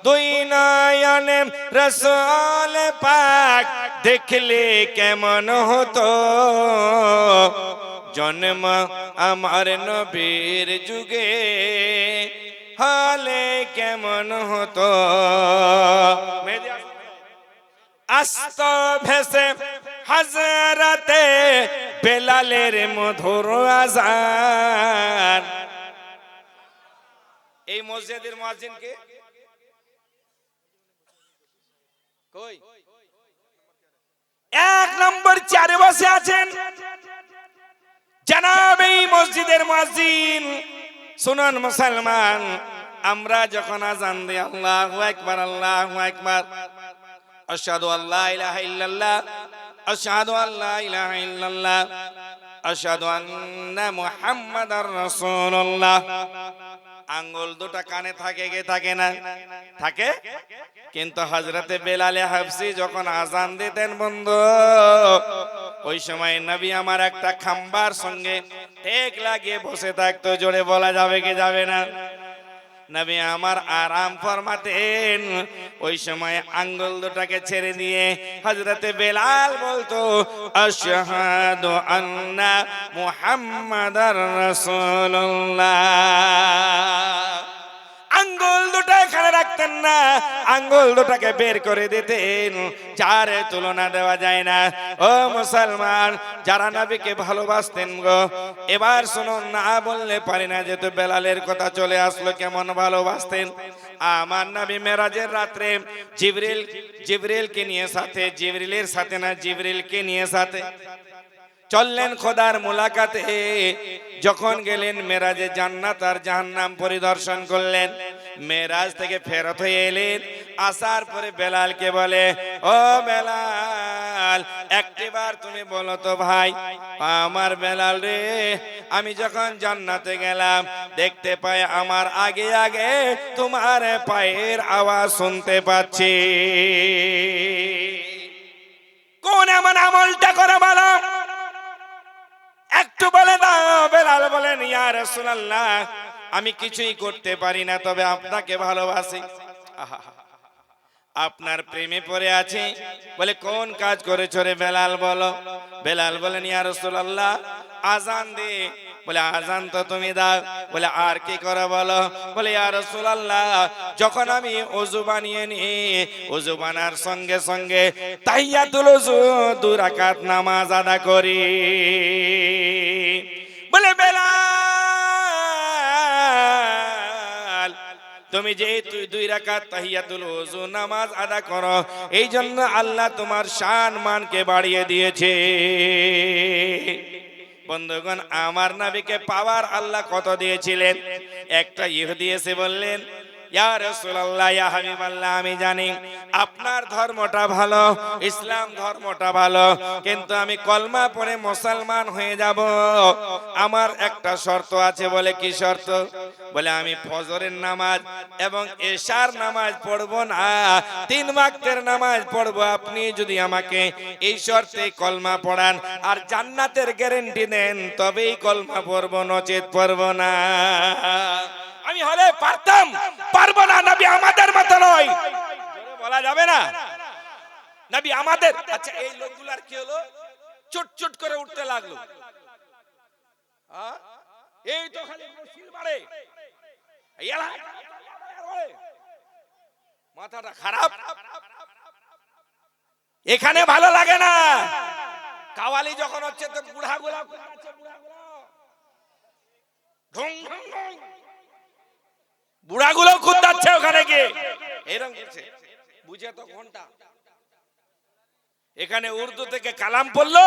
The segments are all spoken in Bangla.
দুই নয়নে রাসূল পাক দেখলে কেমন হতো, জন্ম আমার নবীর যুগে হলে কেমন হতো। আস্ত ভেসে হযরতে বেলালের মধুর আযান। এই মসজিদের মুয়াজ্জিন কে? কই? এক নম্বর চেয়ারে বসে আছেন জনাব এই মসজিদের মুয়াজ্জিন। শুনুন মুসলমান, আমরা যখন আযান দিই আল্লাহু আকবার আল্লাহু আকবার, আশহাদু আল্লা ইলাহা ইল্লাল্লাহ আশহাদু আল্লা ইলাহা ইল্লাল্লাহ আশহাদু আন্না মুহাম্মাদার রাসূলুল্লাহ, আঙ্গুল দুটো কানে থাকে কে থাকে না? থাকে। কিন্তু হযরতে বেলালে হাবশী যখন আযান দিতেন বন্ধু, ওই সময় নবী আমার একটা খাম্বার সঙ্গে ঠেক লাগিয়ে বসে থাকতো। জোরে বলা যাবে কি যাবে না? নবী আমার আরাম ফরমাতেন। ওই সময় আঙ্গুল দুটাকে ছেড়ে দিয়ে হযরতে বেলাল বলতো আশহাদু আন্না মুহাম্মাদার রাসূলুল্লাহ। আঙ্গুল দুটো এখানে রাখতেন না, আঙ্গুল দুটাকে বের করে দিতেন, যার তুলনা দেওয়া যায় না। ও মুসলমান, যারা নবীকে ভালোবাসতেন গো, এবার শুনুন, না বললে পারি না, যেহেতু বেলালের কথা চলে আসলো, কেমন ভালোবাসতেন। আমার নবী মেরাজের রাত্রে জিবরিলকে নিয়ে সাথে, জিবরিলের সাথে না, জিবরিলকে নিয়ে সাথে চললেন খোদার মুলাকাতে। যখন গেলেন মেরাজে, জান্নাত আর জাহান্নাম পরিদর্শন করলেন। মেরাজ থেকে ফেরত হয়ে এলেন, আসার পরে বেলালকে বলে, ও বেলাল, একটিবার তুমি বলো তো ভাই, আমার বেলাল রে, আমি যখন জান্নাতে গেলাম দেখতে পাই আমার আগে আগে তোমার পায়ের আওয়াজ শুনতে পাচ্ছি, কোন এমন আমলটা করে বলো, একটু বলে দাও। বেলাল বলেন, ইয়া রাসূলুল্লাহ, আমি কিছুই করতে পারি না, তবে আপনাকে ভালোবাসি, আপনার প্রেমে পড়ে আছি। বলে, কোন কাজ করেছো রে বেলাল বলো। বেলাল বলেন, ইয়া রাসূলুল্লাহ, আযান দে। বলে, আযান তো তুমি দাও। বলে, আর কি করে বলো। বলে, ইয়া রাসূলুল্লাহ, যখন আমি ওযু বানিয়ে নি, ওযু বানার সঙ্গে সঙ্গে তাহিয়াতুল ওযু 2 রাকাত নামাজ আদা করি। বলে, বেলাল, তুমি যে 2 রাকাত তাহিয়াতুল ওযু নামাজ আদা করো, এই জন্য আল্লাহ তোমার শান মানকে বাড়িয়ে দিয়েছে। বন্ধুগণ, আমার নবীকে পাওয়ার আল্লাহ কত দিয়েছিলেন। একটা ইহুদি এসে বললেন, ইয়া রাসূলুল্লাহ, ইয়া হাবিবাল্লাহ, আমি জানি আপনার ধর্মটা ভালো, ইসলাম ধর্মটা ভালো, কিন্তু আমি কলমা পড়ে মুসলমান হয়ে যাব। আমার একটা শর্ত আছে। বলে, কি শর্ত? বলে, আমি ফজরের নামাজ এবং এশার নামাজ পড়বো না, 3 ওয়াক্তের নামাজ পড়বো। আপনি যদি আমাকে এই শর্তে কলমা পড়ান আর জান্নাতের গ্যারান্টি দেন, তবেই কলমা পড়বো, নচেত পড়বো না। আমি হলে পারতাম, পারবো না। নবী আমাদের মতো নয়, বলা যাবে না। নবী আমাদের। আচ্ছা, এই লোকগুলার কি হলো? চুটচুট করে উঠতে লাগলো। এই তো খালি মুশকিল বাড়ে, মাথাটা খারাপ, এখানে ভালো লাগে না। কাওয়ালি যখন হচ্ছে তো বুড়াগুলা বুড়াগুলো খুদ যাচ্ছে ওখানে গিয়ে, এরকম করছে, বুঝে তো ঘন্টা। এখানে উর্দু থেকে কালাম পড়লো,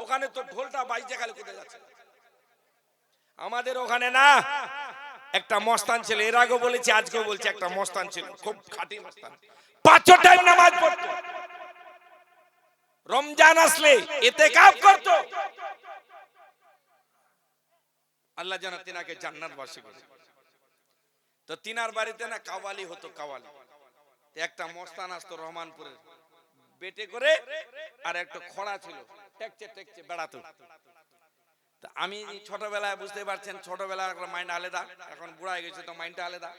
ওখানে তো ঢোলটা বাজছে, খালি কোথায় যাচ্ছে। আমাদের ওখানে না, একটা মস্তান ছিল, এর আগেও বলেছি, আজকেও বলছি, একটা মস্তান ছিল, খুব খাঁটি মস্তান, 5 টাইম নামাজ পড়তো, রমজান আসলে ইতিকাফ করতো। আল্লাহ যেন তিনাকে জান্নাতবাসী করে। তো তিনার বাড়িতে না কাওয়ালি হতো, কাওয়ালি। একটা মস্তান আসতো রহমানপুরের, বেটে করে, আর একটা খড়া ছিল, টেকচে টেকচে বেড়াতো। আমি ছোটবেলায় বুঝতে পারছেন, ছোটবেলার মাইন্ড আলাদা, এখন বুড়া হয়ে গেছে তো মাইন্ডটা আলাদা।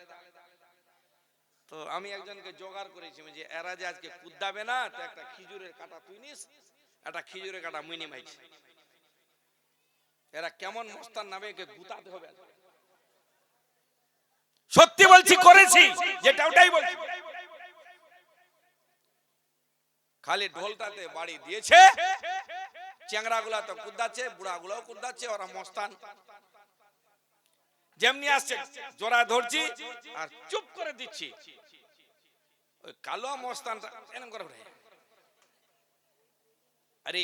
তো আমি একজনকে জোগাড় করেছি যে এরা যে আজকে কুদাবে না, তো একটা খিজুরের কাটা তুই নিস, একটা খিজুরের কাটা মুইনি মাইছি। এরা কেমন মস্তান নামে একে গুতাতে হবে। সত্যি বলছি, করেছি যেটা ওটাই বলছি। খালি ঢোলটাতে বাড়ি দিয়েছে, চ্যাংড়া গুলা তো কুদাচ্ছে, বুড়া গুলাও কুদাচ্ছে, ওরা মস্তান যেমনি আসছে জোড়া ধরছি আর চুপ করে দিচ্ছি। ওই কালো মস্তানটা এরকম করে উঠে, আরে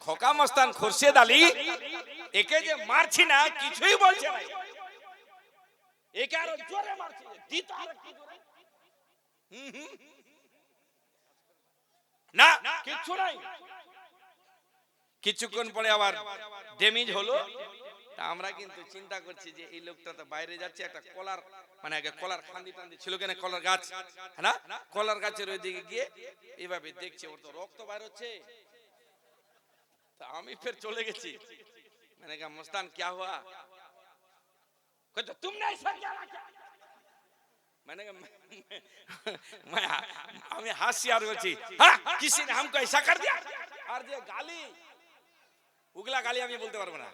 খোকা মস্তান খোরশেদ আলী, একে যে মারছি না কিছুই বলছে না, একে আরো জোরে মারছি, দিত আর কি জোরে, না কিছু নাই। কিছুক্ষণ পরে আবার ড্যামেজ হলো। আমরা কিন্তু চিন্তা করছি যে এই লোকটা তো বাইরে যাচ্ছে, একটা কলার মানে আগে কলার খান্দি টান্দি ছিল কেন, কলার গাছ না, কলার গাছের ওই দিকে গিয়ে এইভাবে দেখছে, ওর তো রক্ত বাইর হচ্ছে। আমি ফের চলে গেছি, মানে মস্তান क्या हुआ, तुमने ऐसा क्या रखा, मैंने আমি হাসি আর বলছি, হ্যাঁ किसी ने हमको ऐसा कर दिया। আর যে গালি, উগলা গালি আমি বলতে পারবো না,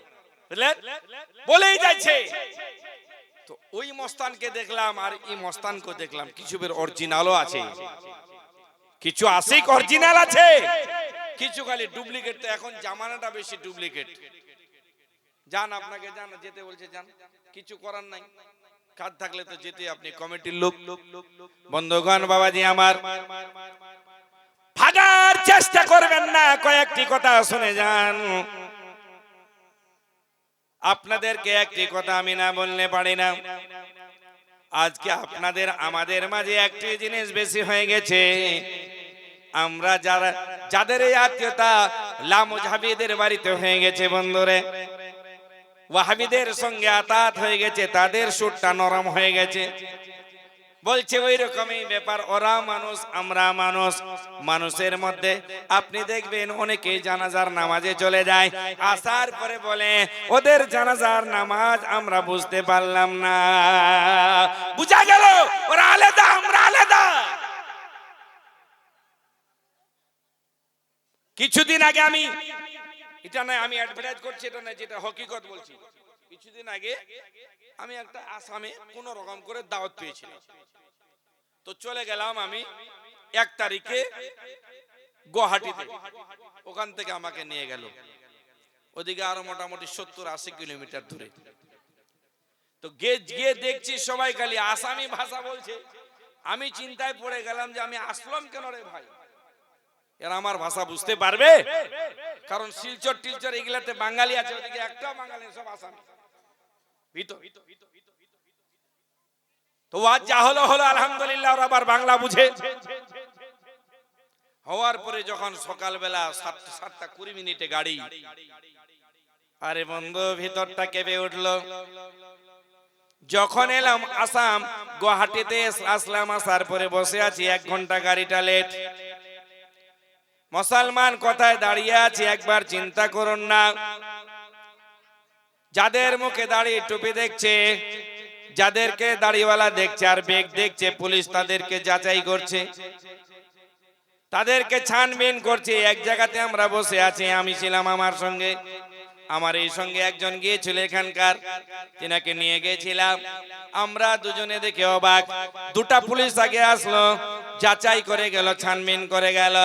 বলেই যাচ্ছে। তো ওই মস্তানকে দেখলাম আর এই মস্তানকে দেখলাম, কিছু বের অরিজিনালও আছে, কিছু আশিক অরিজিনাল আছে, কিছু খালি ডুপ্লিকেট। তো এখন জামানাটা বেশি ডুপ্লিকেট। যান, আপনাকে যান, যেতে বলছে যান, কিছু করার নাই, কাজ থাকলে তো যেতে আপনি কমিটির লোক। বন্ধুগণ, বাবাজি আমার, ভাগার চেষ্টা করবেন না, কয়েকটি কথা শুনে যান। আপনাদেরকে একটি কথা আমি না বললে পারি না। আজকে আপনাদের আমাদের মাঝে একটি জিনিস বেশি হয়ে গেছে, আমরা যাদের এই আত্মীয়তা লামুজাহিদের বাড়িতে হয়ে গেছে বন্ধুরে, ওয়াহাবিদের সঙ্গে আতাত হয়ে গেছে, তাদের সুরটা নরম হয়ে গেছে। বলছে ওই রকমই ব্যাপার, ওরা মানুষ আমরা মানুষ, মানুষের মধ্যে আপনি দেখবেন অনেকেই জানাজার নামাজে চলে যায়, আসার পরে বলে ওদের জানাজার নামাজ আমরা বুঝতে পারলাম না। বুঝা গেল ওরা আলাদা, আমরা আলাদা। কিছুদিন আগে আমি, এটা নয় আমি অ্যাডভার্টাইজ করছি, এটা নয়, যেটা হকিকত বলছি। কিছুদিন আগে আমি একটা আসামে কোন রকম করে দাওয়াত পেয়েছিলাম, তো চলে গেলাম আমি 1 তারিখে গুয়াহাটিতে। ওখান থেকে আমাকে নিয়ে গেল ওদিকে আরো মোটামুটি 70-80 কিলোমিটার দূরে। তো গিয়ে দেখছি সবাই খালি আসামি ভাষা বলছে। আমি চিন্তায় পড়ে গেলাম যে আমি আসলাম কেন রে ভাই, এরা আমার ভাষা বুঝতে পারবে? কারণ শিলচর টিলচর এগুলাতে বাঙালি আছে, ওদিকে একটাও বাঙালি, সব আসামি। তো আজ যা হলো হলো, আলহামদুলিল্লাহ, ওরা আবার বাংলা বুঝে। হওয়ার পরে যখন সকালবেলা 7:20 গাড়ি, আরে বন্ধু ভিতরটা কেঁপে উঠলো। যখন এলাম আসাম, গুয়াহাটিতে আসলাম, আসার পরে বসে আছি 1 ঘন্টা গাড়িটা লেট। মুসলমান কোথায় দাঁড়িয়ে আছে একবার চিন্তা করুন না। যাদের মুখে দাড়ি টুপি দেখছে, যাদেরকে দাড়িওয়ালা দেখছে আর বেগ দেখছে, পুলিশ তাদেরকে যাচাই করছে, তাদেরকে ছানবিন করছে। এক জায়গাতে আমরা বসে আছি, আমি ছিলাম, আমার সঙ্গে আমার এই সঙ্গে একজন গিয়েছিল এখানকার, তিনাকে নিয়ে গেছিলাম। আমরা দুজনে দেখে অবাক। 2টা পুলিশ আগে আসলো, যাচাই করে গেল, ছানবিন করে গেল।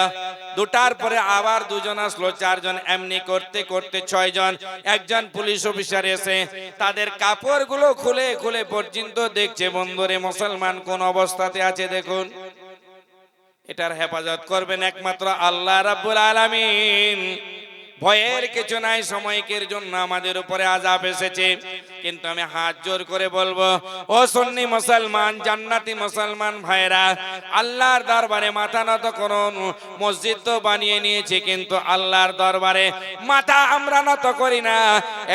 2টার পরে আবার 2জন আসলো, 4 জন, এমনি করতে করতে 6 জন। একজন পুলিশ অফিসার এসে তাদের কাপড়গুলো খুলে খুলে পর্যন্ত দেখছে বন্ধুরে মুসলমান কোন অবস্থাতে আছে দেখুন। এটার হেফাজত করবেন একমাত্র আল্লাহ রাব্বুল আলামিন। ভয়ের কিছু নাই, সময়কের জন্য আমাদের উপরে আযাব এসেছে, কিন্তু আমি হাত জোর করে বলবো, ও সুন্নি মুসলমান, জান্নাতি মুসলমান ভাইরা, আল্লাহর দরবারে মাথা নত করুন। মসজিদ তো বানিয়ে নিয়েছে, কিন্তু আল্লাহর দরবারে মাথা আমরা নত করি না।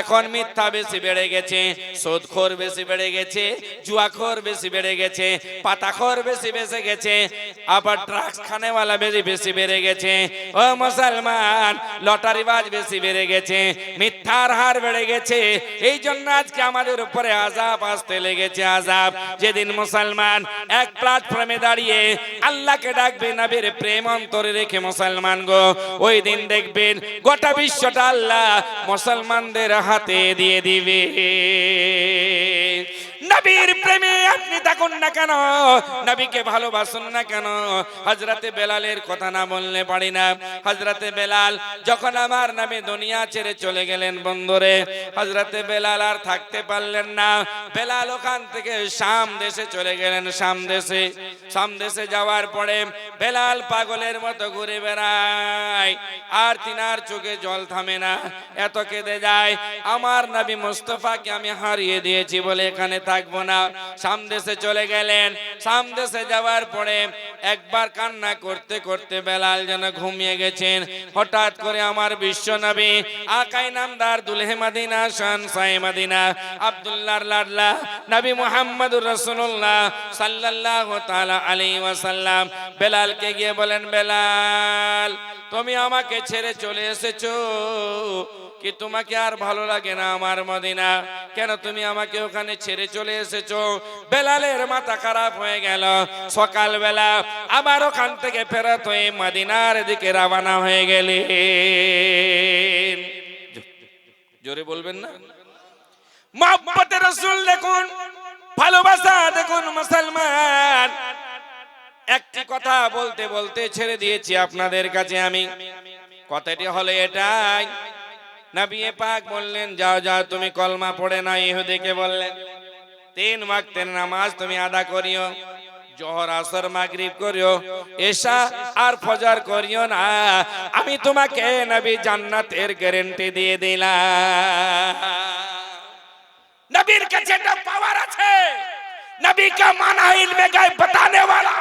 এখন মিথ্যা বেশি বেড়ে গেছে, সুদখোর বেশি বেড়ে গেছে, জুয়াখোর বেশি বেড়ে গেছে, পাতাখোর বেশি বেড়ে গেছে, আবার ড্রাগস খানেওয়ালা বেশি বেড়ে গেছে। ও মুসলমান, লটারি ধোকাবাজ বেশি বেড়ে গেছে, মিথ্যার হার বেড়ে গেছে। এই জন্য আজকে আমাদের উপরে আযাব আসতে লেগেছে, আযাব। যেদিন মুসলমান এক প্ল্যাটফর্মে দাঁড়িয়ে আল্লাহকে ডাকবে, নবীর প্রেম অন্তরে রেখে মুসলমান গো, ওই দিন দেখবেন গোটা বিশ্বটা আল্লাহ মুসলমানদের হাতে দিয়ে দিবে। নবীর প্রেমে আপনি থাকুন না কেন, নবীকে ভালোবাসুন না কেন, হযরতে বেলালের কথা না বললে পারি না। হযরতে বেলাল যখন আমার নবী দুনিয়া ছেড়ে চলে গেলেন বন্ধুরে, হযরতে বেলাল আর থাকতে পারলেন না। বেলাল ওখান থেকে শাম দেশে চলে গেলেন। শাম দেশে যাওয়ার পরে বেলাল পাগলের মতো ঘুরে বেড়ায়, আর তিনার চোখে জল থামে না, এত কেঁদে যায়, আমার নবী মুস্তাফাকে আমি হারিয়ে দিয়েছি বলে এখানে থাকবো না। শাম দেশে চলে গেলেন। শাম দেশে যাওয়ার পরে একবার কান্না করতে করতে বেলাল যেন ঘুমিয়ে গেছেন। হঠাৎ করে আমার বিশ্ব নবী আকাই নামদার দুলহে মদিনা শানসাই মদিনা আব্দুল্লাহর লাডলা নবী মুহাম্মদুর রাসূলুল্লাহ সাল্লাল্লাহু তাআলা আলাইহি ওয়াসাল্লাম বেলালকে গিয়ে বলেন, বেলাল তুমি আমাকে ছেড়ে চলে এসেছো কি তোমাকে আর ভালো লাগে না আমার মদিনা? কেন তুমি আমাকে ওখানে ছেড়ে চলে এসেছো? বেলালের মাথা খারাপ হয়ে গেল। সকালবেলা আবার ওখান থেকে ফেরত হয়ে মদিনার দিকে রওনা হয়ে গেলেন। জোরে বলবেন না? মুহাব্বতে রাসূল দেখুন, ভালোবাসা দেখুন মুসলমান। একটি কথা বলতে বলতে ছেড়ে দিয়েছি আপনাদের কাছে আমি। কথাটি হলো এটাই, নবী পাক বললেন, যাও যাও তুমি কলমা পড়ে না। ইহুদিকে বললেন 3 ওয়াক্তের নামাজ তুমি আদা করিও, জোহর আসর মাগরিব করিও, এশা আর ফজর করিও না, আমি তোমাকে নবী জান্নাতের গ্যারান্টি দিয়ে দিলাম। নবীর কাছে একটা পাওয়ার আছে, নবী কা মানা ইলমে গায়ব বাতানে ওয়ালা।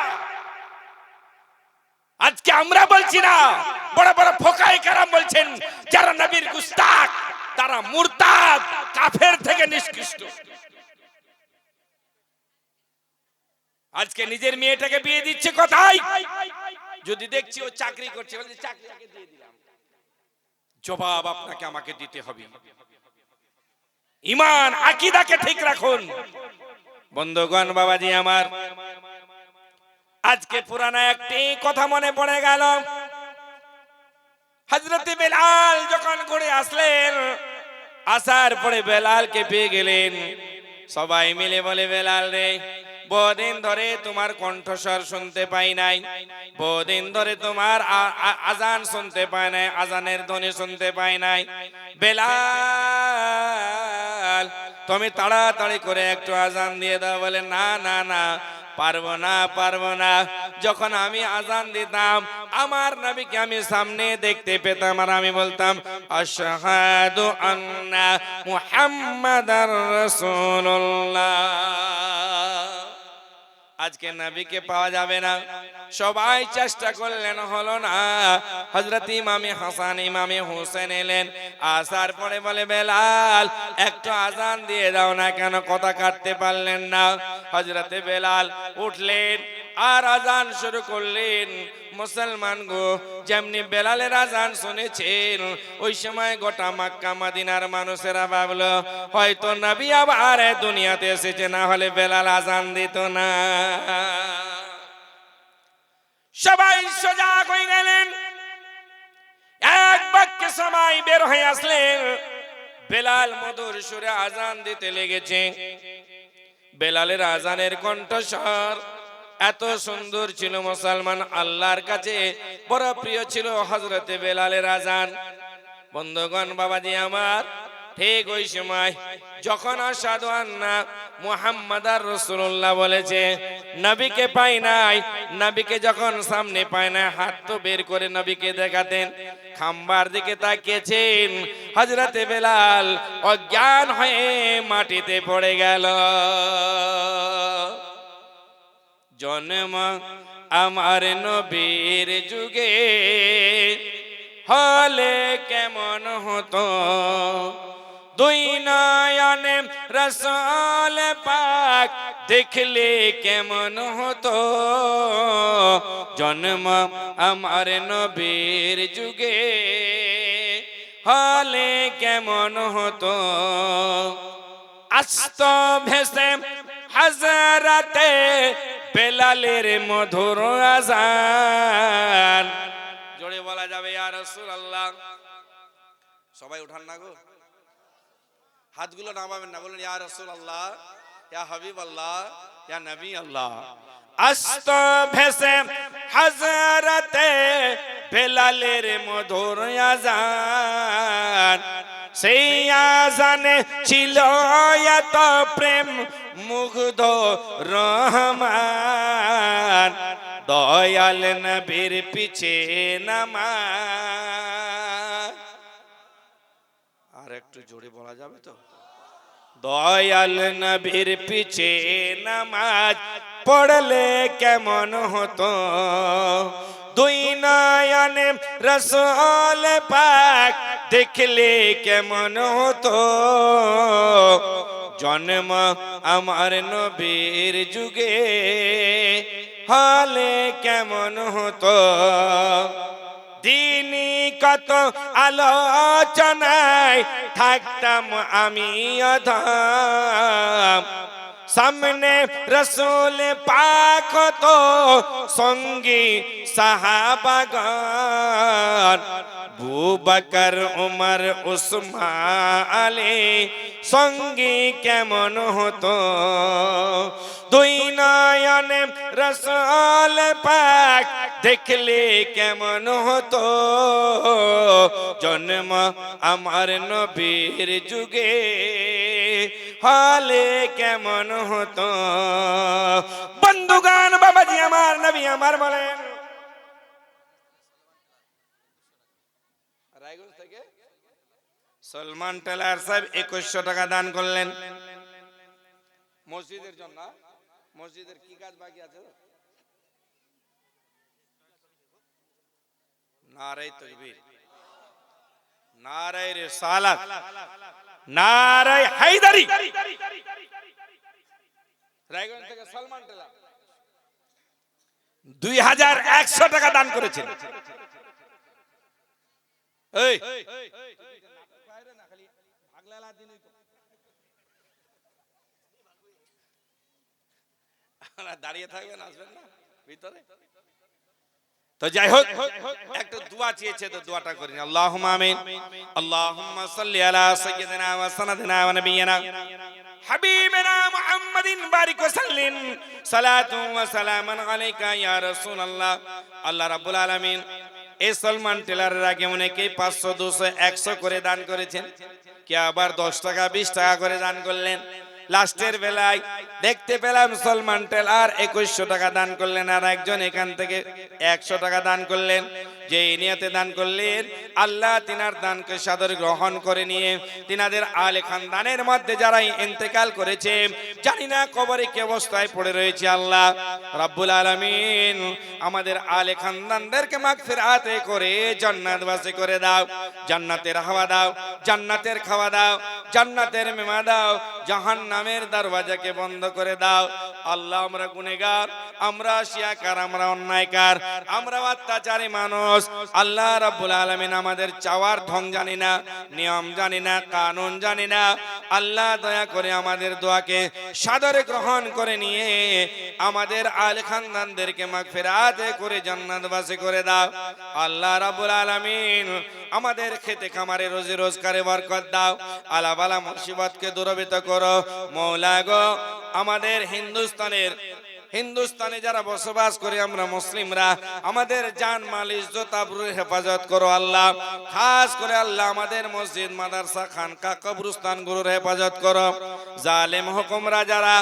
আজকে আমরা বলছি না, বড় বড় ফোকায়ে কেরাম বলছেন যারা নবীর গুস্তাখ তারা মুরতাদ, কাফের থেকে নিষ্কৃষ্ট। আজকে নিজের মেয়েটাকে বিয়ে দিচ্ছে কোথায়? যদি দেখছি ও চাকরি করছে, বলছে চাকরিটাকে দিয়ে দিলাম। জবাব আপনাকে আমাকে দিতে হবে। ঈমান আকীদাকে ঠিক রাখুন। বন্ধুগণ, বাবাজি আমার, আজকে পুরানা একটি কথা মনে পড়ে গেল। হযরতে বেলাল যখন ঘুরে আসলেন, আসার পরে বেলালকে পেয়ে গেলেন। সবাই মিলে বলে, বেলাল রে, বহুদিন ধরে তোমার কণ্ঠস্বর শুনতে পাই নাই, বহুদিন ধরে তোমার আজান শুনতে পাই নাই, আজানের ধ্বনি শুনতে পাই নাই। বেলাল তুমি তাড়াতাড়ি করে একটু আজান দিয়ে দাও। বলে, না না না, পারবো না। যখন আমি আজান দিতাম আমার নবীকে আমি সামনে দেখতে পেতাম, আর আমি বলতাম আশহাদু আন্না মুহাম্মাদার রাসূলুল্লাহ। আজকে নবীকে পাওয়া যাবে না, সবাই চেষ্টা করলেন, হলো না। হযরত ইমামে হাসান ইমামে হোসেন এলেন, আসার পরে বলে, বেলাল একটু আজান দিয়ে দাও না। কেন কথা কাটতে পারলেন না? হযরতে বেলাল উঠলেন আর আজান শুরু করলেন। মুসলমান গো, যেমনি বেলালের আজান শুনেছেন, ওই সময় গোটা মক্কা মদিনার মানুষেরা ভাবলো হয়তো নবী আবার দুনিয়াতে এসেছে, না হলে বেলাল আজান দিত না। সবাই সজাগ হয়ে গেলেন। এক বাক্যে সবাই বের হয়ে আসলেন। বেলাল মধুর সুরে আজান দিতে লেগেছে। বেলালের আজানের কণ্ঠস্বর এত সুন্দর ছিল, মুসলমান আল্লাহর কাছে বড় প্রিয় ছিল হযরতে বেলালের আজান। বন্ধুগণ, বাবাজি আমার, ঠিক ওই সময় যখন আশহাদু আন্না মুহাম্মাদার রাসূলুল্লাহ বলেছে, নবীকে পাই নাই, নবীকে যখন সামনে পায় না, হাত তো বের করে নবীকে দেখাতেন। খাম্বার দিকে তাকিয়েছেন, হযরতে বেলাল অজ্ঞান হয়ে মাটিতে পড়ে গেল। জন্ম আমার নবীর যুগে হলে কেমন হতো, দুই নয়নে রাসূল পাক দেখলে কেমন হতো। জন্ম আমার নবীর যুগে হলে কেমন হতো, আস্ত ভেসে হাজারাতে বেলালের মধুর আযান। জোরে বলা যাবে ইয়া রাসূলুল্লাহ। সবাই উঠান না গো, হাতগুলো নামাবেন না, বলেন ইয়া রাসূলুল্লাহ, ইয়া হাবিবাল্লাহ, ইয়া নবী আল্লাহ। আস্ত ভেসে হাজারাতে বেলালের মধুর আযান, সেই আযানে ছিল এত প্রেম মুগ্ধ রহমান, দয়াল নবীর পিছে নামাজ। আর একটু জোরে বলা যাবে তো, দয়াল নবীর পিছে নামাজ পড়লে কেমন হতো, দুই নয়নে রাসূল পাক দেখলে কেমন হতো, জন্ম আমার নবীর যুগে হলে কেমন হতো, দিনই কত আলোচনায় থাকতাম আমি অধম, সামনে রসুল পাক হতো সঙ্গী সাহাবাগণ, আবু বকর উমর উসমান আলী সঙ্গী কেমন হতো, দুই নয়নে রাসূল পাক দেখলে কেমন হতো, জন্ম আমার নবীর যুগে হলে কেমন হতো। বন্ধুগণ, বাবাজি আমার, নবী আমার বলেন, রায়গঞ্জ থেকে সলমান টেলার সাহেব 2100 টাকা দান করলেন মসজিদের জন্য। মসজিদের কি কাজ বাকি আছে? নারে তাকবীর, নারে রিসালাত, নারে হায়দারি। রায়গঞ্জ থেকে সলমান টেলার 2100 টাকা দান করেছেন। এই দাঁড়িয়ে থাকবেন, আসবেন না ভিতরে? তো যাই হোক, একটা দোয়া চেয়েছে, তো দোয়াটা করেন। আল্লাহুম্মা আমিন। আল্লাহুম্মা সাল্লি আলা সাইয়্যিদিনা ওয়া সানাদিনা ওয়া নাবিয়িনা হাবিবিনা মুহাম্মাদিন বারিক ওয়া সাল্লিম সালাতু ওয়া সালামান আলাইকা ইয়া রাসূলুল্লাহ। আল্লাহ রাব্বুল আলামিন এই সলমান টেলারের আগে অনেকেই 500, 200, 100 করে দান করেছেন, কে আবার 10 টাকা 20 টাকা করে দান করলেন। লাস্টের বেলায় দেখতে পেলাম সলমান টেলার 2100 টাকা দান করলেন, আর একজন এখান থেকে 100 টাকা দান করলেন। যে নিয়তে দান করলেন, আল্লাহ তিনার দানকে সাদর গ্রহণ করে নিয়ে তিনাদের আলে খানদানের মধ্যে যারা ইন্তেকাল করেছে, জানি না কবরে কি অবস্থায় পড়ে রয়েছে, আল্লাহ রাব্বুল আলামিন আমাদের আলে খানদানদেরকে মাগফিরাত করে জান্নাতবাসী করে দাও, জান্নাতের হাওয়া দাও, জান্নাতের খাওয়া দাও, জান্নাতের মেওয়া দাও, জাহান্নামের দরওয়াজাকে বন্ধ করে দাও। আল্লাহ আমরা গুনাহগার, আমরা শিয়াকার, আমরা অন্যায়কার, আমরা অত্যাচারী মানুষ। আল্লাহ রাব্বুল আলামিন আমাদের চাওয়ার ঢং জানি না, নিয়ম জানি না, কানুন জানি না। আল্লাহ দয়া করে আমাদের দোয়াকে সাদরে গ্রহণ করে নিয়ে আমাদের আলে খানদানদেরকে মাগফিরাত করে জান্নাতবাসী করে দাও। আল্লাহ রাব্বুল আলামিন আমাদের খেতে খামারে রোজি রোজগারে বরকত দাও, আলা বালা মুসিবতকে দূরীভূত করো মওলা গো। আমাদের হিন্দুস্তানে যারা বসবাস করে আমরা মুসলিমরা, আমাদের জান মাল ইজ্জত আবরুর হেফাজত করো আল্লাহ। খাস করে আল্লাহ আমাদের মসজিদ, মাদ্রাসা, খানকা, কবরস্থান গুলোর হেফাজত করো। জালেম হুকুমরা যারা,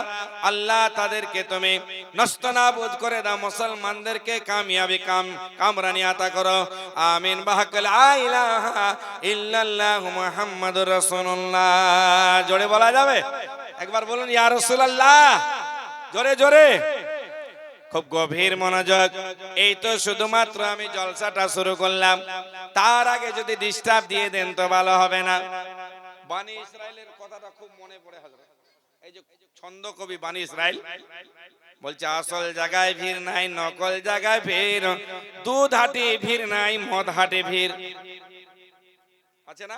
আল্লাহ তাদেরকে তুমি নস্তনাবুদ করে দাও, মুসলমানদেরকে কামিয়াবি কামরানি আতা করো। আমিন বাহাকাল লা ইলাহা ইল্লাল্লাহ মুহাম্মাদুর রাসূলুল্লাহ। জোরে বলা যাবে? একবার বলুন ইয়া রাসূলুল্লাহ, জোরে জোরে, খুব গভীর মনোযোগ। এই তো শুধুমাত্র আমি জলসাটা শুরু করলাম, তার আগে যদি ডিস্টার্ব দিয়ে দেন তো ভালো হবে না। বানি ইসরাইলের কথাটা খুব মনে পড়ে হযরত, এই যে ছন্দ কবি বানি ইসরাইল বলছে, আসল জায়গায় ভিড় নাই, নকল জায়গায় ভিড়, দুধ হাটে ভিড় নাই, মদ হাটে ভিড়। আছে না?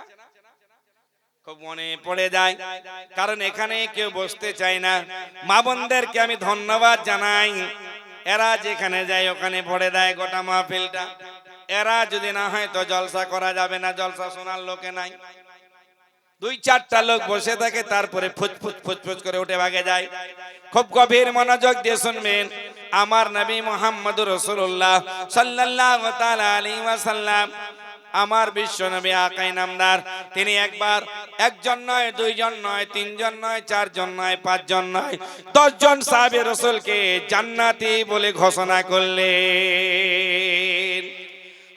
খুব মনে পড়ে যায়, কারণ এখানে কেউ বসতে চায় না। মা বোনদেরকে আমি ধন্যবাদ জানাই, এরা যেখানে যায় ওখানে ভরে দেয় গোটা মাহফিলটা। এরা যদি না হয় তো জলসা করা যাবে না, জলসা শোনার লোকে নাই। দুই চারটা লোক বসে থাকে, তারপরে ফুচফুচ ফুচফুচ করে উঠে ভাগে যায়। খুব গভীর মনোযোগ দিয়ে শুনবেন। আমার নবী মুহাম্মদুর রাসূলুল্লাহ সাল্লাল্লাহু তাআলা আলাইহি ওয়াসাল্লাম, আমার বিশ্ব নবী আকাই নামদার, তিনি একবার একজন নয়, দুইজন নয়, তিনজন নয়, চারজন নয়, পাঁচজন নয়, 10 জন সাহাবী রাসূলকে জান্নাতি বলে ঘোষণা করলেন।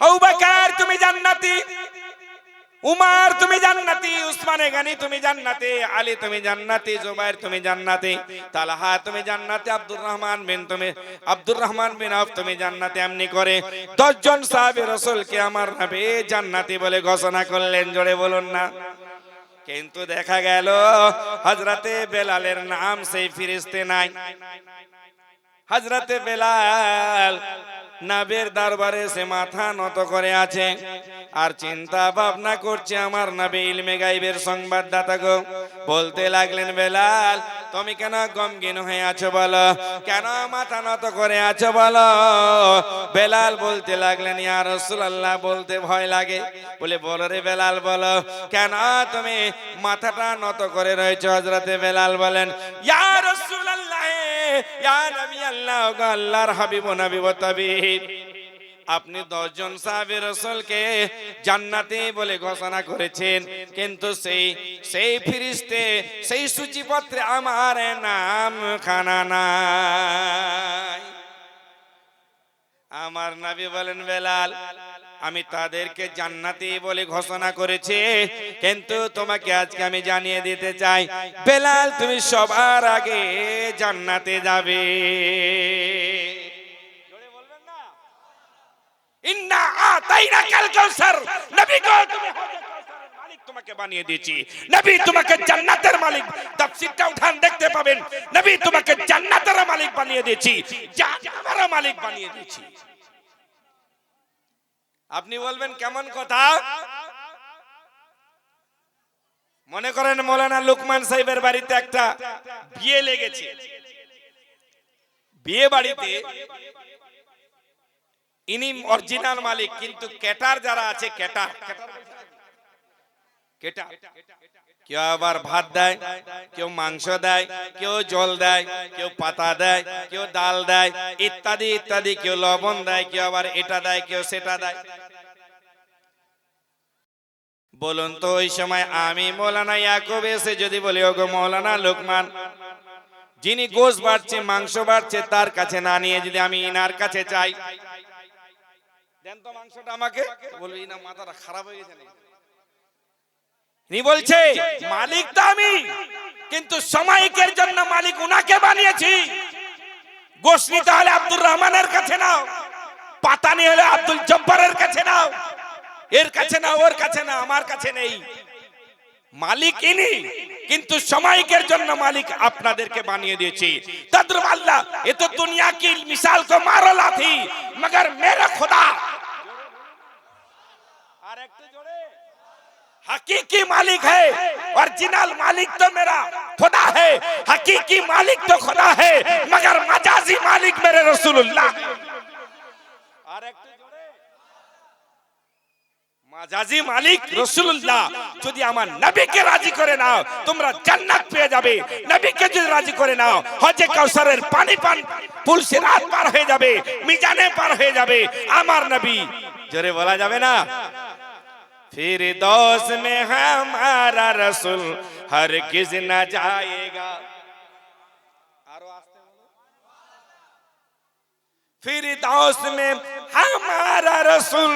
আবু বকর তুমি জান্নাতি, উমর তুমি জান্নাতি, উসমানে গনি তুমি জান্নাতি, আলী তুমি জান্নাতি, জুবাইর তুমি জান্নাতি, তালহা তুমি জান্নাতি, আব্দুর রহমান বিন আওফ তুমি জান্নাতি। এমনি করে 10 জন সাহাবী রাসূলকে আমার নবী জান্নাতি বলে ঘোষণা করলেন। জোরে বলুন না। কিন্তু দেখা গেল হযরতে বেলালের নাম সেই ফেরেশতা নাই। হযরতে বেলাল নবীর দরবারে সে মাথা নত করে আছে আর চিন্তা ভাবনা করছে। আমার নবী ইলমে গায়বের সংবাদদাতা গো, বলতে লাগলেন, বেলাল তুমি কেন গমগীন হয়ে আছো বলো, কেন মাথা নত করে আছো বলো। বেলাল বলতে লাগলেন, ইয়া রাসূলুল্লাহ বলতে ভয় লাগে। বলে বলো রে বেলাল বলো, কেন তুমি মাথাটা নত করে রয়েছো। হযরতে বেলাল বলেন, ইয়া রাসূলুল্লাহ, ইয়া নবী আল্লাহ, আল্লাহর হাবিব নবী ও তাবিব, আপনি 10 জন সাহাবী রাসূলকে জান্নাতি বলে ঘোষণা করেছেন, কিন্তু সেই ফেরেশতা সেই সূচিপত্রে আমার নাম খানা নাই। আমার নবী বলেন, বেলাল আমি তাদেরকে জান্নাতি বলে ঘোষণা করেছি, কিন্তু তোমাকে আজকে আমি জানিয়ে দিতে চাই, বেলাল তুমি সবার আগে জান্নাতে যাবে। ইন্না আতাইনাকাল কাউসার, নবী গো তুমি হযরত কাউসারের মালিক তোমাকে বানিয়ে দিয়েছি। নবী তোমাকে জান্নাতের মালিক, তাফসীরটা উঠান দেখতে পাবেন। নবী তোমাকে জান্নাতের মালিক বানিয়ে দিয়েছি, জাহান্নামের মালিক বানিয়ে দিয়েছি। আপনি বলবেন কেমন কথা? মনে করেন মাওলানা লুকমান সাহেবের বাড়িতে একটা বিয়ে লেগেছে। বিয়ে বাড়িতে ইনি অরিজিনাল মালিক, কিন্তু ক্যাটার যারা আছে, ক্যাটার কেউ আবার ভাত দেয়, কেউ মাংস দেয়, কেউ জল দেয়, কেউ পাতা দেয়, কেউ ডাল দেয়, ইত্যাদি ইত্যাদি, কেউ লবণ দেয়, কেউ আবার এটা দেয়, কেউ সেটা দেয়। বলুন তো ওই সময় আমি মাওলানা ইয়াকুব এসে যদি বলি, ওগো মাওলানা লোকমান, যিনি গোশত বাড়ছে, মাংস বাড়ছে, তার কাছে না নিয়ে যদি আমি ইনার কাছে চাই, দেন তো মাংসটা আমাকে, বলবি না মাথাটা খারাপ হয়ে গেছে। বলছে মালিক তো আমি, কিন্তু সাময়িকের জন্য মালিক উনাকে বানিয়েছি। গোশত নিতে হলে আব্দুর রহমানের কাছে নাও, পাতা নিয়ে হলে আব্দুল জব্বারের কাছে নাও, এর কাছে নাও, ওর কাছে না, আমার কাছে নেই। মালিক ইনি, কিন্তু সাময়িকের জন্য মালিক আপনাদেরকে বানিয়ে দিয়েছি। তদ্রুপ আল্লাহ, এ তো দুনিয়া की मिसाल को मारो लाथी, मगर मेरा खुदा और एक जोड़े हकीकी मालिक है। ओरिजिनल मालिक तो मेरा खुदा है, हकीकी मालिक तो खुदा है, मगर मजाजी मालिक मेरे रसूलुल्लाह। और एक जोड़े মাজাজি মালিক রাসূলুল্লাহ। যদি আমার নবীকে রাজি করে নাও, তোমরা জান্নাত পেয়ে যাবে। নবীকে যদি রাজি করে নাও, হজে কাউসারের পানি পান পুল সিরাত পার হয়ে যাবে, মিজানে পার হয়ে যাবে। আমার নবী, জোরে বলা যাবে না? ফিরদৌস में हमारा रसूल हरगिज न जाएगा। फिरदौस में हमारा रसूल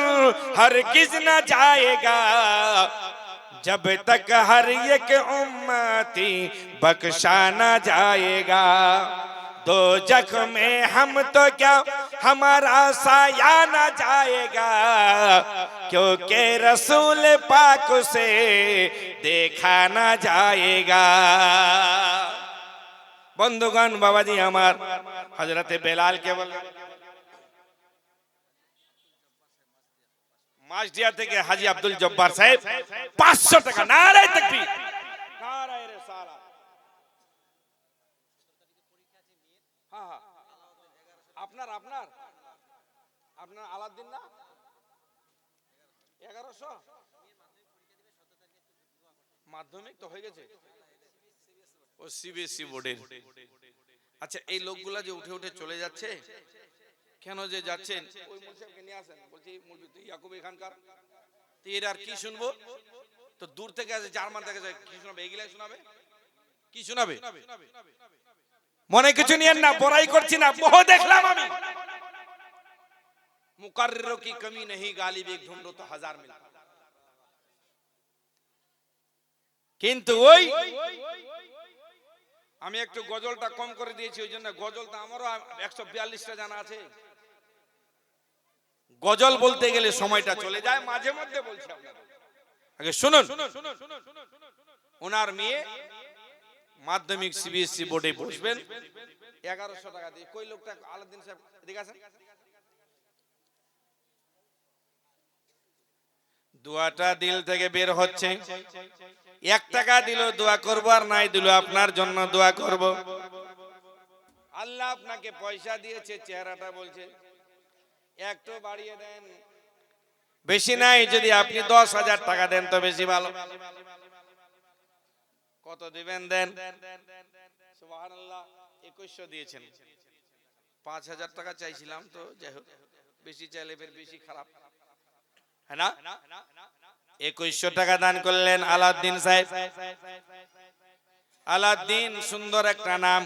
हरगिज न जाएगा, जब तक हर एक उम्मती बख्शा न जाएगा। दो जख में हम तो क्या हमारा साया न जाएगा, क्योंकि रसूल पाक से देखा न जाएगा। बंधुगण बाबाजी हमार हजरत बेलाल के बोले মাসডিয়া থেকে হাজী আব্দুল জব্বার সাহেব 500 টাকা। নারায়ে তাকবীর, নারায়ে রিসালাত। হ্যাঁ হ্যাঁ, আপনার আপনার আপনার আলাউদ্দিন না 1100 মাধ্যমিক তো হয়ে গেছে, ও সিবিএসসি বোর্ডের। আচ্ছা, এই লোকগুলা যে উঠে উঠে চলে যাচ্ছে, কেন যে যাচ্ছেন? ওই মুল সাহেবকে নিয়ে আসেন। বলছি মুলবি তুই ইয়াকুব এখানকার, তুই এর আর কি শুনবো? তো দূর থেকে আসে, জার্মান থেকে যায়, কি শোনাবে? এগুলাই শোনাবে? কি শোনাবে? মনে কিছু নিয়েন না, বড়াই করছি না, বহু দেখলাম আমি। মুকাররিরোं की कमी नहीं, गालिब एक ढूंढो तो हजार मिलता। কিন্তু ওই আমি একটু গজলটা কম করে দিয়েছি, ওই জন্য গজলটা আমারও 142টা জানা আছে। গজল বলতে গেলে সময়টা চলে যায়, মাঝে মধ্যে বলছি আপনাদের। আগে শুনুন, ওনার মেয়ে মাধ্যমিক সিবিএসসি বোর্ডে বসবেন, 1100 টাকা দিয়ে। কই লোকটা? আলাউদ্দিন সাহেব এদিকে আসেন। দোয়াটা দিল থেকে বের হচ্ছে। 1 টাকা দিল দোয়া করব, আর নাই দিল আপনার জন্য দোয়া করব। আল্লাহ আপনাকে পয়সা দিয়েছে, চেহারাটা বলছে একটু বাড়িয়ে দেন। বেশি নাই, যদি আপনি 10,000 টাকা দেন তো বেশি ভালো। কত দিবেন দেন? সুবহানাল্লাহ, 2100 দিয়েছেন। 5000 টাকা চাইছিলাম, তো যাই হোক, বেশি চাইলে ফের বেশি খারাপ, হ্যাঁ না? 2100 টাকা দান করলেন আলাউদ্দিন সাহেব। আলাউদ্দিন সুন্দর একটা নাম।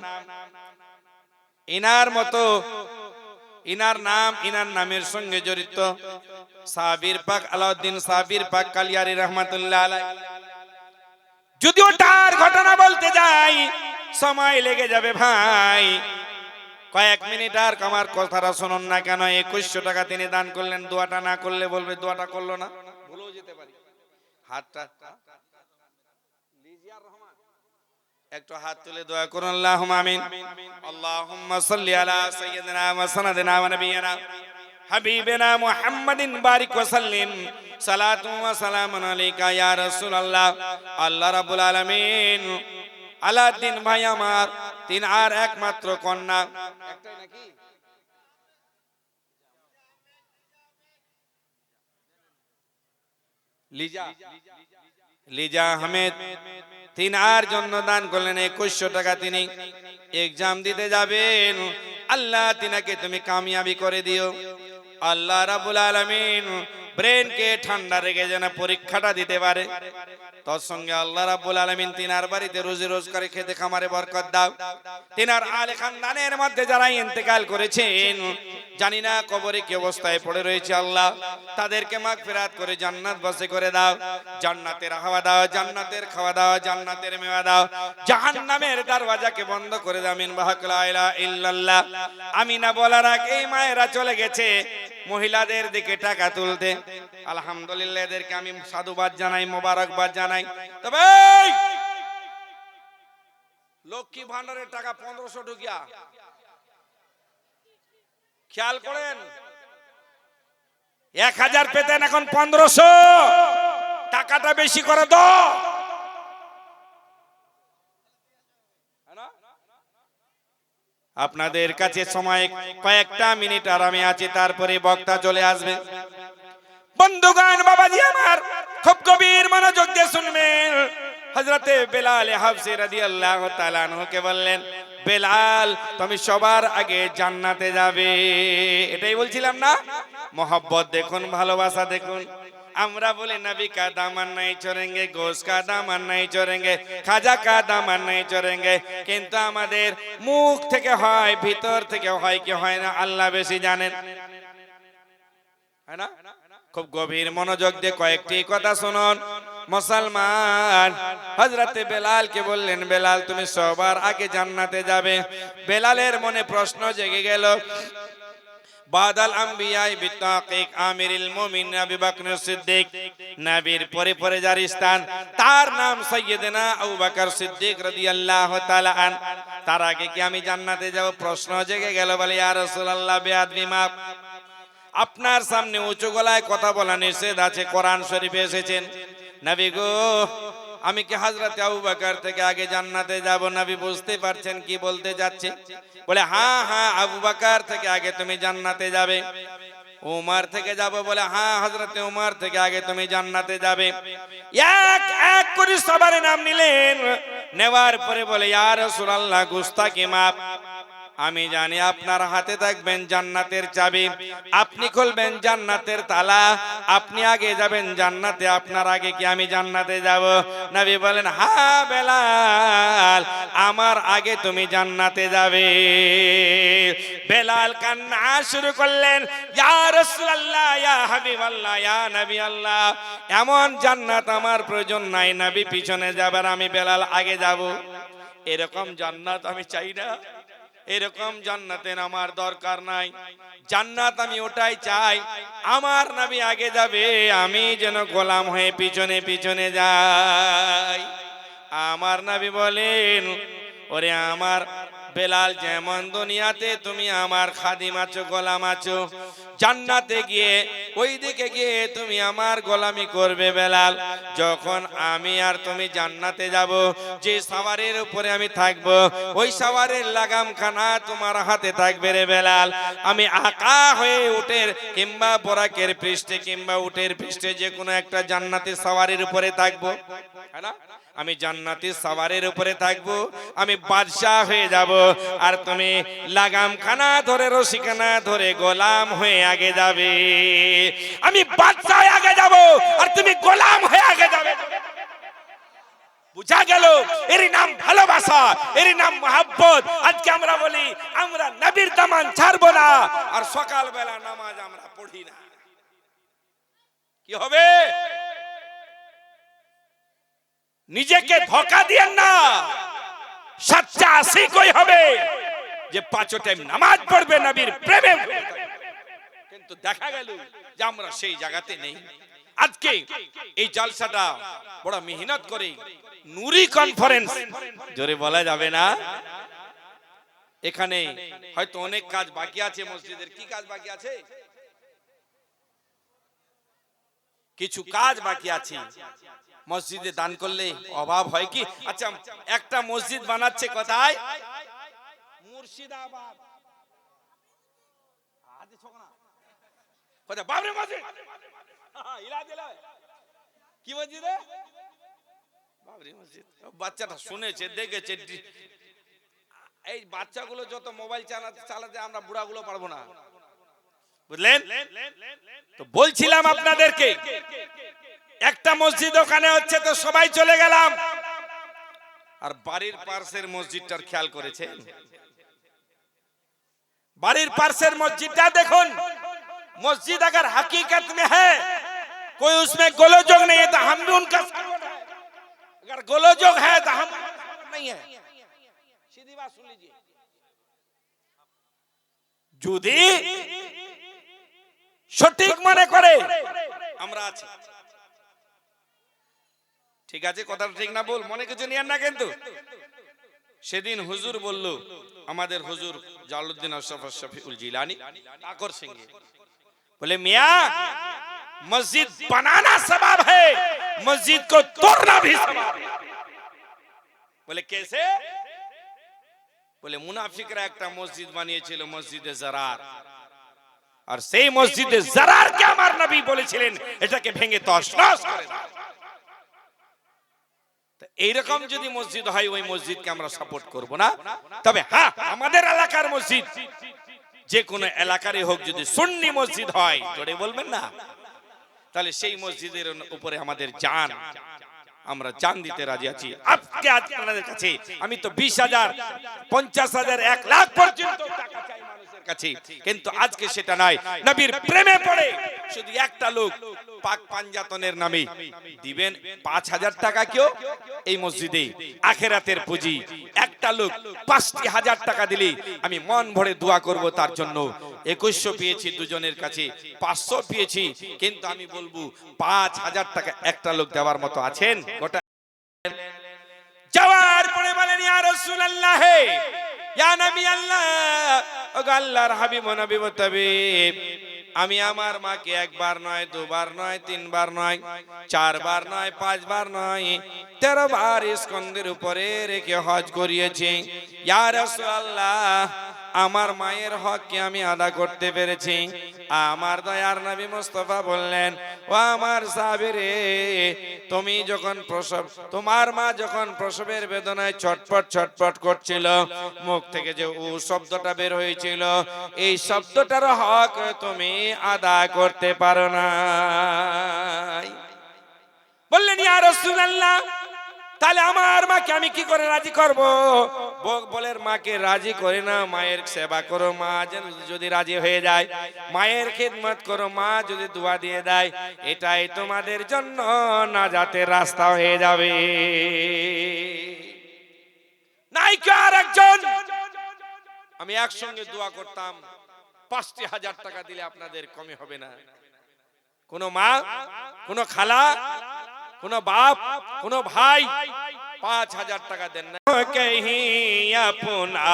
ইনার মতো, ইনার নাম, ইনার নামের সঙ্গে জড়িত সাবির পাক আলাউদ্দিন সাবির পাক কালিয়ারি রহমাতুল্লাহ আলাইহি। যদিও তার ঘটনা বলতে যাই সময় লেগে যাবে ভাই, কয়েক মিনিট আর আমার কথাটা শুনুন না কেন। 2100 টাকা তিনি দান করলেন। দোয়াটা না করলে বলবে দোয়াটা করলো না, ভুলেও যেতে পারি। হাতটা লিজিয়ার রহমান, একটু হাত তুলে দোয়া করুন। আল্লাহুম্মা আমিন। আল্লাহুম্মা সাল্লি আলা সাইয়্যিদিনা ওয়া সানাদিনা ওয়া নাবিয়িনা হাবিবিনা মুহাম্মাদিন বারিক ওয়া সাল্লিম। সালাতু ওয়া সালামুন আলাইকা ইয়া রাসূলুল্লাহ। আল্লাহ রাব্বুল আলামিন আলাউদ্দিন ভাই আমার তিন আর একমাত্র কন্যা, একটাই নাকি? লিজা আহমেদ, তিন আর জন্য দান করলেন 2100 টাকা। তিনি এক্সাম দিতে যাবেন, আল্লাহ তিনাকে তুমি কামিয়াবি করে দিও। আল্লাহ রাব্বুল আলামিন ব্রেনকে ঠান্ডা রেখে যেন পরীক্ষাটা দিতে পারে। তোর সঙ্গে আল্লাহ রাব্বুল আলামিন তিনার বাড়িতে রোজি রোজ করে খেতে খামারে বরকত দাও। তিনার আলে খানদানের মধ্যে যারা ইন্তেকাল করেছেন, জানি না কবরে কি অবস্থায় পড়ে রয়েছে, আল্লাহ তাদেরকে মাগফিরাত করে জান্নাত বাসে করে দাও। জান্নাতের হাওয়া দাও, জান্নাতের খাওয়া দাও, জান্নাতের মেওয়া দাও, জাহান্নামের দরওয়াজাকে বন্ধ করে দাও। আমিন বাহাক লা ইলাহা ইল্লাল্লাহ। আমিনা বলার আগে এই মায়েরা চলে গেছে মহিলাদের দিকে টাকা তুলতে। আলহামদুলিল্লাহ, এদেরকে আমি সাধুবাদ জানাই, মোবারকবাদ জানাই। তবে লক্ষ্মী ভান্ডারের টাকা 1500 ঢুকিয়া, খেয়াল করেন, 1000 পেতেন, এখন 1500। টাকাটা বেশি করে দাও। আপনাদের কাছে সময় কয়েকটা মিনিট আর আমি আছি, তারপরে বক্তা চলে আসবে। বন্ধুগণ, বাবাজি আমার খুব গভীর মনোযোগ দিয়ে শুনবেন। হযরতে বেলাল হাবশী রাদিয়াল্লাহু তাআলা আনহুকে বললেন, বেলাল তুমি সবার আগে জান্নাতে যাবে। এটাই বলছিলাম না? মোহাব্বত দেখুন, ভালোবাসা দেখুন। আমরা বলি নবী কা দামান নাই চড়েঙ্গে, গোশ কা দামান নাই চড়েঙ্গে, খাজা কা দামান নাই চড়েঙ্গে, কিন্তু আমাদের মুখ থেকে হয়, ভিতর থেকে হয় কি হয় না আল্লাহ বেশি জানেন, হ্যাঁ না? খুব গভীর মনোযোগ দিয়ে কয়েকটি কথা শুনুন। মুসলমান হযরতে বেলালকে বললেন, বেলাল তুমি সবার আগে জান্নাতে যাবে। বেলালের মনে প্রশ্ন জেগে গেল, বাদাল আম্বিয়াই বিতাকিক আমিরুল মুমিনিন আবু বকর সিদ্দিক, নবীর পরে পরে যার স্থান, তার নাম সাইয়্যিদনা আবু বকর সিদ্দিক রাদিয়াল্লাহু তাআলা আন। তার আগে কি আমি জান্নাতে যাব? প্রশ্ন জেগে গেল। বলে ইয়া রাসূলুল্লাহ বেয়াদবি মাফ, আপনার সামনে উঁচু গলায় কথা বলা নিষেধ আছে, কোরআন শরীফে এসেছেন। নবী গো, আমি কি হযরত আবু বকর থেকে আগে জান্নাতে যাব? নবী বুঝতে পারছেন কি বলতে যাচ্ছে, বলে হ্যাঁ হ্যাঁ আবু বকর থেকে আগে তুমি জান্নাতে যাবে। উমর থেকে যাব, বলে হ্যাঁ হযরত উমর থেকে আগে তুমি জান্নাতে যাবে। এক এক করে সবার নাম নিলেন, নেওয়ার পরে বলে ইয়া রাসূলুল্লাহ, গুস্তাখি মাফ। আমি জানি আপনার হাতে থাকবেন জান্নাতের চাবি, আপনি খুলবেন জান্নাতের তালা, আপনি আগে যাবেন জান্নাতে, আপনার আগে কি আমি জান্নাতে যাব? নবী বলেন হ্যাঁ বেলাল, আমার আগে তুমি জান্নাতে যাবে। বেলাল কান্না শুরু করলেন, ইয়া রাসূলুল্লাহ, ইয়া হাবিবাল্লাহ, ইয়া নবী আল্লাহ, এমন জান্নাত আমার প্রয়োজন নাই, নবী পিছনে যাবার, আমি বেলাল আগে যাব। এরকম জান্নাত আমি চাই না, এরকম জান্নাতের আমার দরকার নাই। জান্নাত আমি ওটাই চাই, আমার নবী আগে যাবে, আমি যেন গোলাম হয়ে পিছনে পিছনে যাই। আমার নবী বলেন, ওরে আমার বেলাল, যেমন দুনিয়াতে তুমি আমার খাদিম আছো, গোলাম আছো, জান্নাতে গিয়ে ওই দিকে গিয়ে তুমি আমার গোলামি করবে বেলাল। যখন আমি আর তুমি জান্নাতে যাব, যে সাওয়ারের উপরে আমি থাকবো, ওই সাওয়ারের লাগাম খানা তোমার হাতে থাকবে রে বেলাল। আমি আকা হয়ে উটের কিংবা বোরাকের পৃষ্ঠে কিংবা উটের পৃষ্ঠে যে কোনো একটা জান্নাতে সাওয়ারের উপরে থাকবো, আমি জান্নাতি সাওয়ারের উপরে থাকবো, আমি বাদশাহ হয়ে যাব, আর তুমি লাগাম খানা ধরে রশিখানা ধরে গোলাম হয়ে আগে যাবে। আমি বাদশাহ হয়ে আগে যাব, আর তুমি গোলাম হয়ে আগে যাবে। বুঝা গেল? এরই নাম ভালোবাসা, এরই নাম মহব্বত। আজকে আমরা বলি আমরা নবীর দামান ছাড়বো না, আর সকালবেলা নামাজ আমরা পড়ি না, কি হবে? নিজেকে ধোঁকা দিয়েন না। সচ্চা আশিক ওই হবে যে 5 টাইম নামাজ পড়বে, নবীর প্রেমে। কিন্তু দেখা গেল যে আমরা সেই জায়গাতে নেই। আজকে এই জলসাটা বড় মেহনত করে, নূরি কনফারেন্স জোরে বলা যাবে না, এখানে হয়তো অনেক কাজ বাকি আছে মসজিদের। কি কাজ বাকি আছে? কিছু কাজ বাকি আছে। মসজিদে দান করলে অভাব হয় কি? আচ্ছা, একটা মসজিদ বানাচ্ছে কোথায়? মুর্শিদাবাদ। কোথায়? বাবরি মসজিদ। কি মসজিদ? বাবরি মসজিদ। বাচ্চাটা শুনেছে, দেখেছে। এই বাচ্চাগুলো যত মোবাইল চালাতে আমরা বুড়াগুলো পারবো না, বুঝলেন? তো বলছিলাম আপনাদেরকে, একটা মসজিদ ওখানে হচ্ছে, তো সবাই চলে গেলাম। আর বাড়ির পাশের মসজিদটার খেয়াল করেছেন? বাড়ির পাশের মসজিদটা দেখুন। मस्जिद अगर हकीकत में है, कोई उसमें गोलोजोग नहीं है, तो हम भी उनका साथ है। अगर गोलोजोग है तो हम नहीं है। सीधी बात सुन लीजिए, যদি সঠিক মনে করে আমরা আছি, ঠিক আছে, কথাটা ঠিক না বল, মনে কিছু নিয়েন না। কিন্তু সেদিন হুজুর বলল, আমাদের হুজুর জালালউদ্দিন আশরাফ শফিউল জিলানী টাকর সিংহে, बोले मियां, मस्जिद बनाना सवाब है, मस्जिद को तोड़ना भी सवाब है। बोले कैसे? बोले मुनाफिकरा একটা মসজিদ বানিয়েছিল, মসজিদে জারার, আর সেই মসজিদে জারার কে আমার নবী বলেছিলেন এটাকে ভেঙে তছনছ করে দাও। তো এইরকম যদি মসজিদ হয়, ওই মসজিদকে আমরা সাপোর্ট করব না। তবে হ্যাঁ, আমাদের এলাকার মসজিদ, যে কোনো এলাকারই হোক, যদি সুন্নি মসজিদ হয়, জোরে বলবেন না, তাহলে সেই মসজিদের উপরে আমাদের জান, আমরা জান দিতে রাজি আছি। আজকে আপনাদের কাছে আমি তো 20,000, 50,000, 1 লাখ পর্যন্ত টাকা চাই মানুষের কাছে, কিন্তু আজকে সেটা নাই। নবীর প্রেমে পড়ে শুধু একটা লোক পাক পাঞ্জাতনের নামে দিবেন 5,000 টাকা কেউ এই মসজিদে, আখিরাতের পুঁজি। একটা লোক 5,000 টাকা দিলে আমি মন ভরে দোয়া করব তার জন্য। 2100 পেয়েছি দুজনের কাছে, 500 পেয়েছি, কিন্তু আমি বলবো 5,000 টাকা একটা লোক দেওয়ার মতো আছেন? গোটা যাওয়ার পরে বলেন, ইয়া রাসূলুল্লাহ, ইয়া নবী আল্লাহ, ও আল্লাহর হাবিব, নবী মুতাবিব, আমি আমার মাকে একবার নয়, দুবার নয়, তিনবার নয়, চারবার নয়, পাঁচবার নয়, 13 বার স্কন্দের উপরে রেখে হজ করিয়েছি। ইয়া রাসূলুল্লাহ, আমার মায়ের হককে আমি আদা করতে পেরেছি। আমার দয়ার নবী মুস্তাফা বললেন, ও আমার সাহাবীরে, তুমি যখন প্রসব, তোমার মা যখন প্রসবের বেদনায় ছটফট ছটফট করছিল, মুখ থেকে যে উ শব্দটা বের হয়েছিল, এই শব্দটার হক তুমি আদা করতে পারো না। বললেন, ইয়া রাসূলুল্লাহ, তাহলে আমার মাকে আমি কি করে রাজি করব? বলের মাকে রাজি করে না, মায়ের সেবা করো, মা যদি রাজি হয়ে যায়, মায়ের খিদমত করো, মা যদি দোয়া দিয়ে দেয়, এটাই তোমাদের জন্য নাজাতের রাস্তা হয়ে যাবে। নাই কি আর একজন? আমি একসঙ্গে দোয়া করতাম, ৫,০০০ টাকা দিলে আপনাদের কমে হবে না। কোন মা, কোন খালা, কোন বাপ, কোন ভাই ৫,০০০ টাকা দেন না। কহি আপনা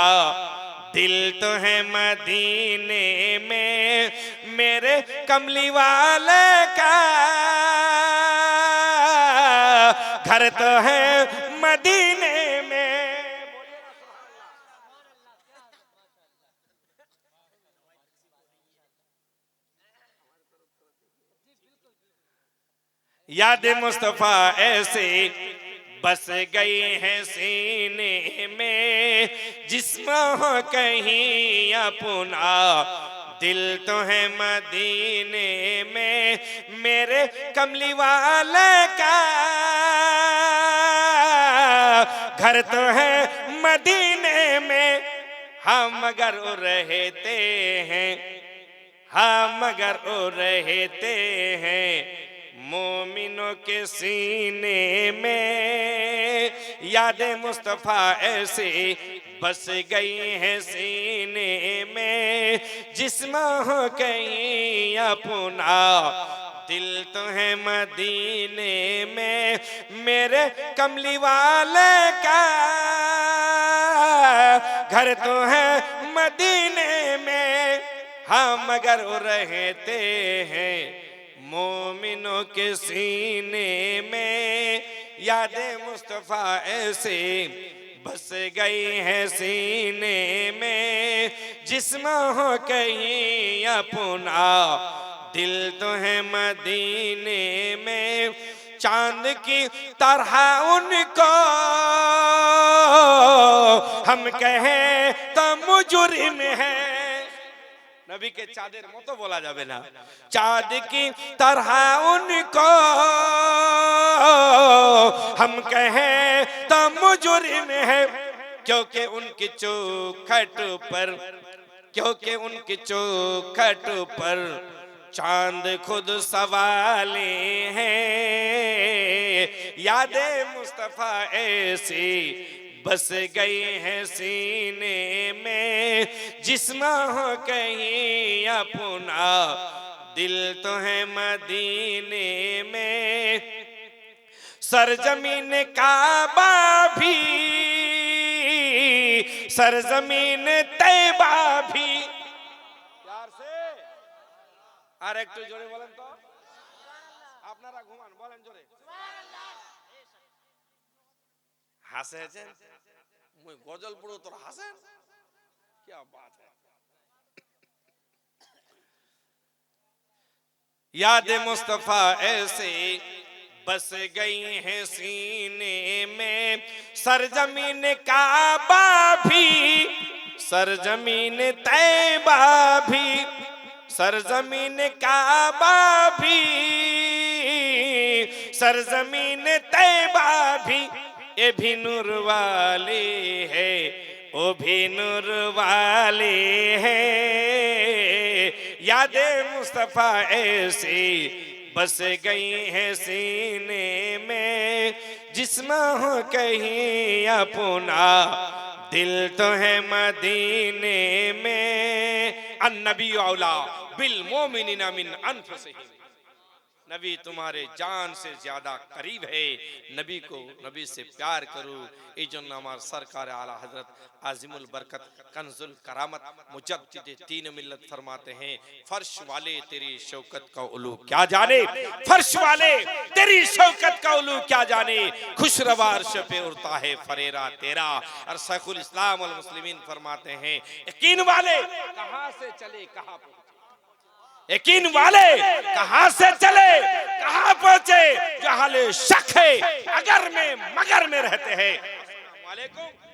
दिल तो है मदीने में मेरे कमली वाले का, घर तो है मदीने में। याद मुस्तफा ऐसे बस गई है सीने में, जिस्म हो कहीं अपना दिल तो है मदीने में मेरे कमली वाले का, घर तो है मदीने में। हम मगर रहते हैं, हम मगर रहते हैं मोमिनों के सीने में। याद मुस्तफा ऐसे बस गई है सीने में, जिस्म हो कहीं अपना दिल तो है मदीने में मेरे कमली वाले का, घर तो है मदीने में। हम मगर रहते हैं मोमिनों के सीने में। याद मुस्तफा ऐसे बस गई है सीने में, जिस्म हो कहीं अपना दिल तो है मदीने में। चांद की तरह उनको हम कहें तो मुजरिम है। नबी के चाँदेर मतो बोला जाबे ना, चाँद की तरह उनको हम कहें तो मुजरिम है, क्योंकि उनकी चौखट पर, क्योंकि उनकी चौखट पर चांद खुद सवाले हैं। यादे मुस्तफा ऐसी बस गई है सीने में, जिस्म हो कहीं अपना दिल तो है मदीने में। सरजमीन काबा भी, सरजमीन तैबा भी। प्यार से আর একটু জোরে বলেন তো, আপনারা ঘুমান, বলেন জোরে। হাসেছেন, মুই গজল পড়ো তোর হাসেন, কি বাত है। याद मुस्तफा ऐसे बस गई है सीने में, सरजमीन काबा भी, सरजमीन तैबा भी, सरजमीन काबा भी, सरजमीन तैबा भी। ये भी नूर वाले है, वो भी नूर वाले हैं। यादें मुस्तफा ऐसी बस गई है सीने में, जिस्म हो कहीं अपना दिल तो है मदीने में। अन्नबी औला बिल मोमिनिना मिन अनफुसिहिम। नबी तुम्हारे जान से ज्यादा करीब है, नबी को नबी से प्यार करो। এই জন্য আমার सरकार आला हजरत आजिमुल बरकत कंजुल करामत मुजद्दिद तीन मिल्लत फरमाते हैं, फर्श वाले तेरी शौकत का उलू क्या जाने, फर्श वाले तेरी शौकत का उलू क्या जाने, खुशरवा अर्श पे उड़ता है फरेरा तेरा। और शेखुल इस्लाम वल मुस्लिमीन फरमाते हैं, यकीन वाले कहां से चले कहां पहुंचे, यकीन वाले कहां से चले कहां पहुंचे, जो हाले शक है अगर में मगर में रहते हैं। अस्सलाम वालेकुम।